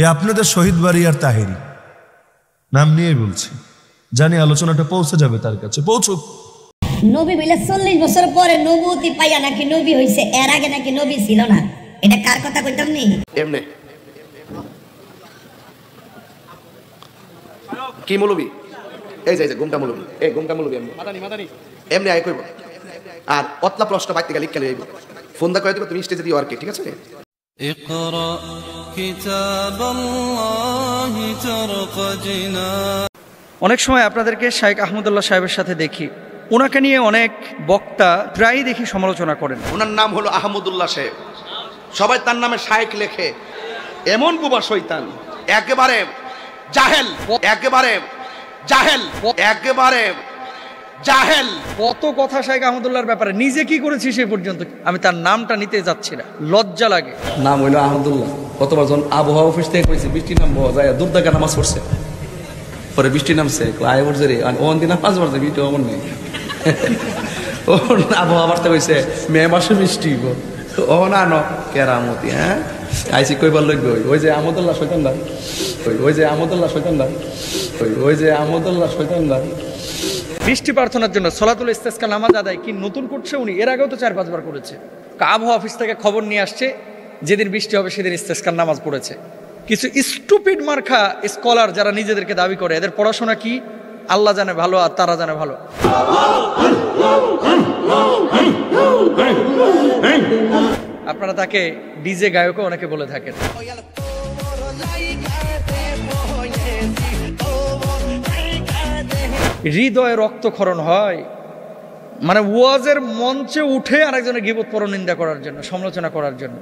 এ আপনাদের শহীদ বাড়িয়ার তাহেরি নাম নিয়ে বলছি, জানি আলোচনাটা পৌঁছে যাবে তার কাছে। পৌঁছুক। নবী বলে 40 বছর পরে নবুয়তি পাইয়া নাকি নবী হইছে, এর আগে নাকি নবী ছিল না। এটা কার কথা কইতাম নি? এমনে কি মৌলবি? এই যে গুমটা মৌলবি, এই গুমটা মৌলবি এমনি আয় কইব। আর অতলা প্রশ্ন বাইতে গেলে লিখে আইব, ফোন দা করে দিব, তুমি স্টেজে দিও আর কি, ঠিক আছে? ইকরা কিতাবাল্লাহি তারকা জিনান। অনেক সময় আপনাদেরকে শাইখ আহমদুল্লাহ সাহেবের সাথে দেখি, ওনাকে নিয়ে অনেক বক্তা প্রায়ই দেখি সমালোচনা করেন। ওনার নাম হলো আহমদুল্লাহ সাহেব, সবাই তার নামে শাইখ লেখে। এমন বুবা শয়তান, একেবারে জাহেল, একেবারে জাহেল, একেবারে জাহেল। কত কথা শাইখ আহমদুল্লাহর ব্যাপারে, নিজে কি করেছি সে পর্যন্ত আমি তার নামটা নিতে যাচ্ছি না, লজ্জা লাগে। নাম হইলো আহমদুল্লাহ। কতবার যখন আবহাওয়া অফিস থেকে করেছি বৃষ্টি নামবো, যায় দুর্দাকা নামাজ পড়ছে, পরে বৃষ্টি নামছে আয় পড়ছে রে, ওন দিন নামাজ পড়ছে, বৃষ্টি অমন নেই। আবহাওয়া বার্তা কইছে মে মাসে বৃষ্টি, ও না ন কেরামতি। হ্যাঁ আইসি কইবার লইব, ওই যে আহমদুল্লাহ শয়তানদা, ওই যে আহমদুল্লাহ শয়তানদা, ওই যে আহমদুল্লাহ শয়তানদা। বৃষ্টি প্রার্থনার জন্য সলাতুল ইস্তেসকা নামাজ আদায় কি নতুন করছে উনি? এর আগেও তো 4-5 বার করেছে। আবহাওয়া অফিস থেকে খবর নিয়ে আসছে যেদিন বৃষ্টি হবে সেদিন ইস্তেসকার নামাজ পড়েছে। কিছু স্টুপিড মার্খা স্কলার যারা নিজেদেরকে দাবি করে, এদের পড়াশোনা কি আল্লাহ জানে ভালো, আর তারা জানে ভালো। আপনারা তাকে ডিজে গায়কও অনেকে বলে থাকেন। হৃদয়ে রক্তক্ষরণ হয়, মানে ওয়াজের মঞ্চে উঠে আরেকজনের গীবত পরনিন্দা করার জন্য, সমালোচনা করার জন্য।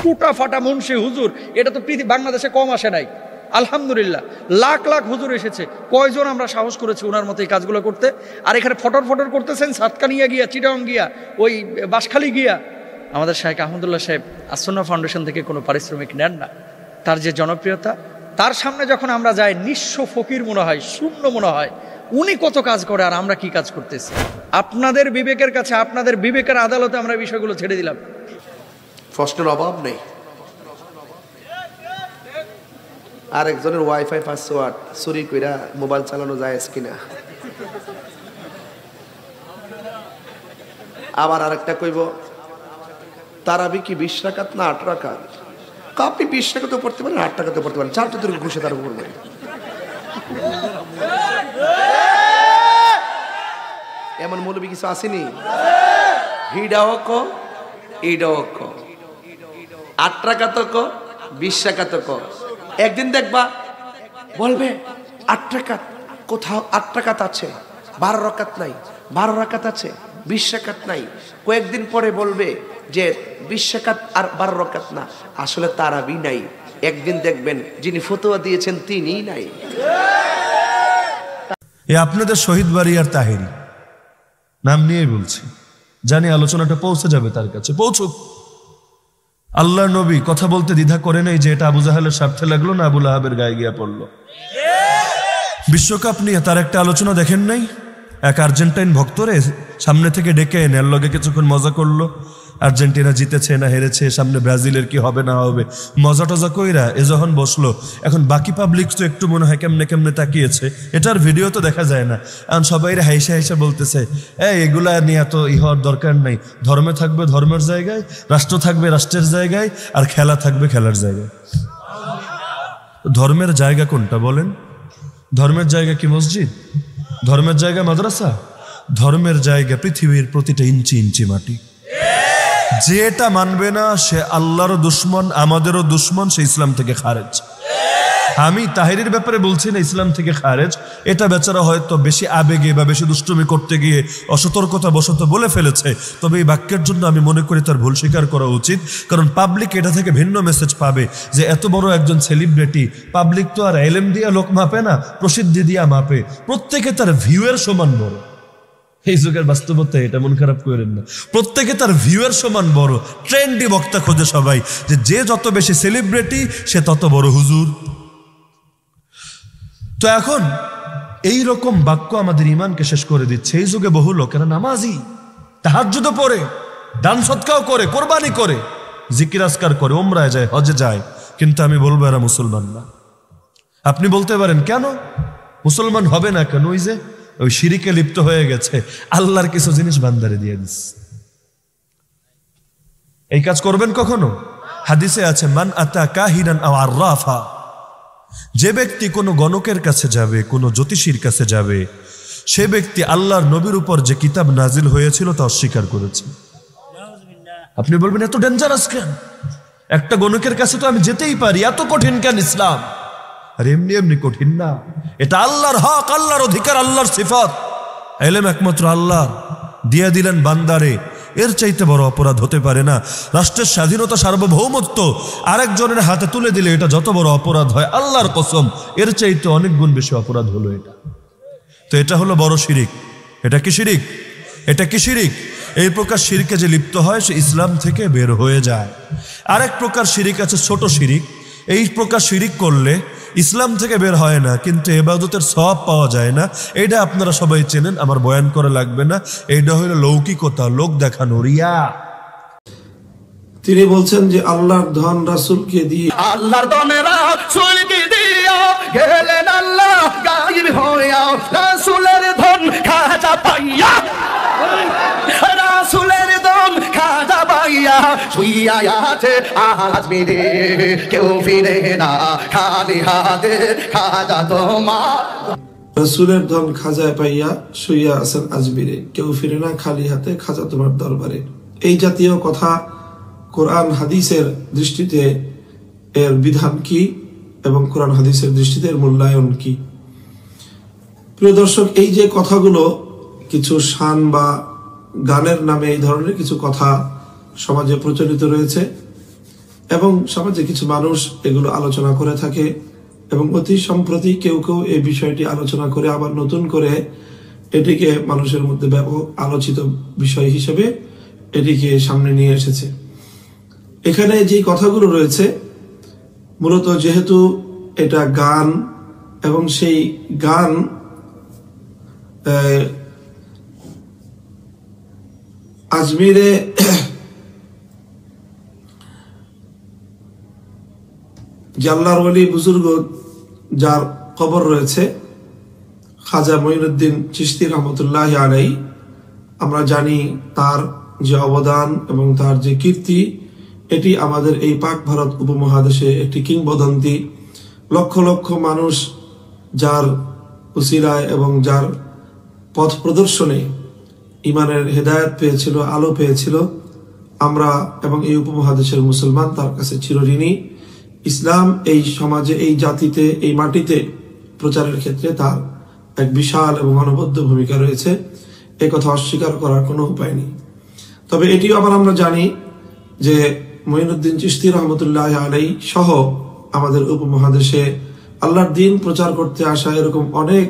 টুটা ফাটা মুন্সি হুজুর, এটা তো বাংলাদেশে কম আসে নাই, আলহামদুলিল্লাহ লাখ লাখ হুজুর এসেছে। কয়জন আমরা সাহস করেছি ওনার মতো এই কাজগুলো করতে? আর এখানে ফটর ফটর করতেছেন সাতকানিয়া গিয়া, চিটাং গিয়া, ওই বাঁশখালী গিয়া। আমাদের শাইখ আহমদুল্লাহ সাহেব আসন্না ফাউন্ডেশন থেকে কোনো পারিশ্রমিক নেন না। তার যে জনপ্রিয়তা, তার সামনে যখন আমরা যাই নিঃস্ব ফকির মনে হয়, শূন্য মনে হয়। উনি কত কাজ করে আর আমরা কি কাজ করতেছি? আপনাদের বিবেকের কাছে, আপনাদের বিবেকের আদালতে আমরা বিষয়গুলো ছেড়ে দিলাম। প্রশ্নের অভাব নেই। আর একজনের ওয়াইফাই পাসওয়ার্ড চুরি কইরা মোবাইল চালানো যায় কিনা? আবার আরেকটা কইব তারাবি কি 20 রাকাত না 8 রাকাত? আপনি 20 রাকাতও পড়তে পারেন, 8 রাকাতও পড়তে পারেন, 4 তো ঘুষে তার উপর নেই। এমন মৌলবি কিছু আসেনি? হিডাও কো, ইডাও কো, 8 রাকাত কো, 20 রাকাত কো। একদিন দেখবা বলবে 8 রাকাত, কোথাও 8 রাকাত আছে, 12 রাকাত নাই, 12 রাকাত আছে, 20 রাকাত নাই। কয়েকদিন পরে বলবে যে 20 রাকাত আর 12 রাকাত না, আসলে তারাবি নাই। একদিন দেখবেন যিনি ফতোয়া দিয়েছেন তিনিই নাই। এ আপনাদের শহীদ বাড়িয়ার তাহেরি নাম নিয়ে বলছি, জানি আলোচনাটা পৌঁছে যাবে তার কাছে। পৌঁছুক। আল্লাহর নবী কথা বলতে দ্বিধা করে নেই যে এটা আবু জাহেলের স্বার্থে লাগলো না আবু লাহাবের গায়ে গিয়া পড়লো। বিশ্বকাপ নিয়ে তার একটা আলোচনা দেখেন নাই? এক আর্জেন্টাইন ভক্তরে সামনে থেকে ডেকে এনে এর লগে কিছুক্ষণ মজা করলো। আর্জেন্টিনা জিতেছে না হেরেছে, সামনে ব্রাজিলের কি হবে না হবে, মজা টজা কইরা এ যখন বসলো, এখন বাকি পাবলিক তো একটু মনে হয় কেমনে কেমনে তাকিয়েছে। এটার ভিডিও তো দেখা যায় না, এখন সবাই হাইসা হাইসা বলতেছে এগুলা নিয়ে এত হওয়ার দরকার নাই, ধর্মে থাকবে ধর্মের জায়গায়, রাষ্ট্র থাকবে রাষ্ট্রের জায়গায়, আর খেলা থাকবে খেলার জায়গায়। ধর্মের জায়গা কোনটা বলেন? ধর্মের জায়গা কি মসজিদ? ধর্মের জায়গা মাদ্রাসা? ধর্মের জায়গা পৃথিবীর প্রতিটা ইঞ্চি ইঞ্চি মাটি। যে এটা মানবে না সে আল্লাহরও দুশ্মন, আমাদেরও দুশ্মন, সে ইসলাম থেকে খারেজ। আমি তাহেরির ব্যাপারে বলছি না ইসলাম থেকে খারেজ, এটা বেচারা হয়তো বেশি আবেগে বা বেশি দুষ্টুমি করতে গিয়ে অসতর্কতা বশত বলে ফেলেছে, তবে এই বাক্যের জন্য আমি মনে করি তার ভুল স্বীকার করা উচিত। কারণ পাবলিক এটা থেকে ভিন্ন মেসেজ পাবে যে এত বড় একজন সেলিব্রিটি, পাবলিক তো আর এলেম দিয়া লোক মাপে না, প্রসিদ্ধি দিয়া মাপে, প্রত্যেকে তার ভিউয়ের সমান বড়। এই যুগের বাস্তবতা এটা, মন খারাপ করেন না। প্রত্যেকে তার ভিউয়ের সমান বড়। ট্রেন্ডি বক্তা খোঁজে সবাই, যে যত বেশি সেলিব্রিটি সে তত বড় হুজুর। তো এখন এই রকম বাক্য আমাদের ইমানকে শেষ করে দিচ্ছে। এই যুগে বহু লোকেরা নামাজি, তাহাজ্জুদও পড়ে, দান সদকাও করে, কোরবানি করে, জিকির আজকার করে, উমরায় যায়, হজে যায়, কিন্তু আমি বলবো এরা মুসলমান না। আপনি বলতে পারেন কেন মুসলমান হবে না কেন? ওই যে ওই শিরিকে লিপ্ত হয়ে গেছে, আল্লাহর কিছু জিনিস বান্দারে দিয়ে দিস। এই কাজ করবেন কখনো? হাদিসে আছে মান আতা কাহিনান আও আররাফা, যে ব্যক্তি কোনো গণকের কাছে যাবে, কোনো জ্যোতিষীর কাছে যাবে, সে ব্যক্তি আল্লাহর নবীর উপর যে কিতাব নাজিল হয়েছিল তা অস্বীকার করেছে। আপনি বলবেন এত ডেঞ্জারাস কেন? একটা গণকের কাছে তো আমি যেতেই পারি, এত কঠিন কেন ইসলাম? আর এমনি এমনি কঠিন না, এটা আল্লাহর হক, আল্লাহর অধিকার, আল্লাহর সিফাত। এলেম একমাত্র আল্লাহ দিয়ে দিলেন বান্দারে, এর চাইতে বড় অপরাধ হতে পারে না। রাষ্ট্রের স্বাধীনতা, সার্বভৌমত্ব আরেকজনের হাতে তুলে দিলে এটা যত বড় অপরাধ হয়, আল্লাহর কসম এর চাইতে অনেক গুণ বেশি অপরাধ হলো এটা। তো এটা হলো বড় শিরিক। এটা কি শিরিক? এটা কি শিরিক? এই প্রকার শিরকে যে লিপ্ত হয় সে ইসলাম থেকে বের হয়ে যায়। আরেক প্রকার শিরিক আছে ছোট শিরিক। এই প্রকার শিরিক করলে ইসলাম থেকে বের হয় না, কিন্তু ইবাদতের সওয়াব পাওয়া যায় না। এইটা আপনারা সবাই চেনেন, আমার বয়ান করা লাগবে না। এইটা হলো লৌকিকতা, লোক দেখানো, রিয়া। তিনি বলছেন যে আল্লাহর ধন রাসূলকে দিয়ে, আল্লাহর ধন রাসূলকে দিয়া গেলেন আল্লাহ গায়েব হইয়া, রাসূলের ধন খাজা পাইয়া, রাসূলের ধন খাজা পাইয়া শুইয়া আছে আজমিরে, কেউ ফিরে না খালি হাতে, খাজা তোমার। রাসূলের ধন খাজায় পাইয়া শুইয়া আছেন আজমিরে, কেউ ফিরে না খালি হাতে, খাজা তোমার দরবারে। এই জাতীয় কথা কোরআন হাদিসের দৃষ্টিতে এর বিধান কি এবং কোরআন হাদিসের দৃষ্টিতে এর মূল্যায়ন কি? প্রিয় দর্শক, এই যে কথাগুলো কিছু শান বা গানের নামে এই ধরনের কিছু কথা সমাজে প্রচলিত রয়েছে এবং সমাজে কিছু মানুষ এগুলো আলোচনা করে থাকে, এবং অতি সম্প্রতি কেউ কেউ এই বিষয়টি আলোচনা করে আবার নতুন করে এটিকে মানুষের মধ্যে ব্যাপক আলোচিত বিষয় হিসেবে এটিকে সামনে নিয়ে এসেছে। এখানে যে কথাগুলো রয়েছে মূলত যেহেতু এটা গান এবং সেই গান আজমিরে যে আল্লাহর ওলি বুজুর্গ যার কবর রয়েছে খাজা মঈনুদ্দিন চিশতি রহমতুল্লাহ আলাইহি, আমরা জানি তার যে অবদান এবং তার যে কীর্তি, এটি আমাদের এই পাক ভারত উপমহাদেশে একটি কিংবদন্তি। লক্ষ লক্ষ মানুষ যার উসিলায় এবং যার পথ প্রদর্শনে ইমানের হেদায়েত পেয়েছিল, আলো পেয়েছিল, আমরা এবং এই উপমহাদেশের মুসলমান তার কাছে চিরঋণী। ইসলাম এই সমাজে, এই জাতিতে, এই মাটিতে প্রচারের ক্ষেত্রে তার এক বিশাল এবং অনবদ্য ভূমিকা রয়েছে, এ কথা অস্বীকার করার কোনো উপায় নেই। তবে এটিও আবার আমরা জানি যে মঈনুদ্দিন চিশতি রহমতুল্লাহ আলাইহি সহ আমাদের উপমহাদেশে আল্লাহর দিন প্রচার করতে আসা এরকম অনেক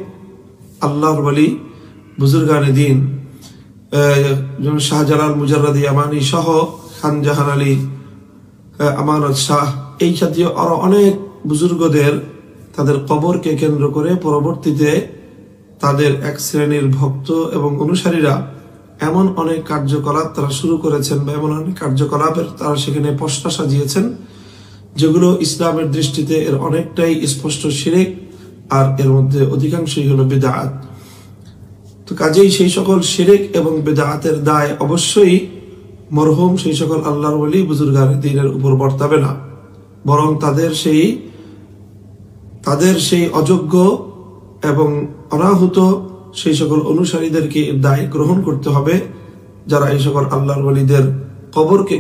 আল্লাহর ওলি বুজুর্গানে দিন, যেমন শাহজালাল মুজাররাদি আমানি সহ খান জাহান আলী আমানত শাহ, এই জাতীয় আরো অনেক বুজুর্গদের তাদের কবরকে কেন্দ্র করে পরবর্তীতে তাদের এক শ্রেণীর ভক্ত এবং অনুসারীরা এমন অনেক কার্যকলাপ তারা শুরু করেছেন বা এমন অনেক কার্যকলাপের তারা সেখানে পশরা সাজিয়েছেন যেগুলো ইসলামের দৃষ্টিতে এর অনেকটাই স্পষ্ট শিরক, আর এর মধ্যে অধিকাংশই হলো বিদআত। তো কাজেই সেই সকল শিরক এবং বিদআতের দায় অবশ্যই মরহুম সেই সকল আল্লাহর ওলি বুজুর্গানে দ্বীনের উপর বর্তাবে না, বরং তাদের সেই অযোগ্য এবং অনাহুত সেই সকল অনুসারীদেরকে দায় গ্রহণ করতে হবে যারা এই সকল আল্লাহর ওলিদের কবরকে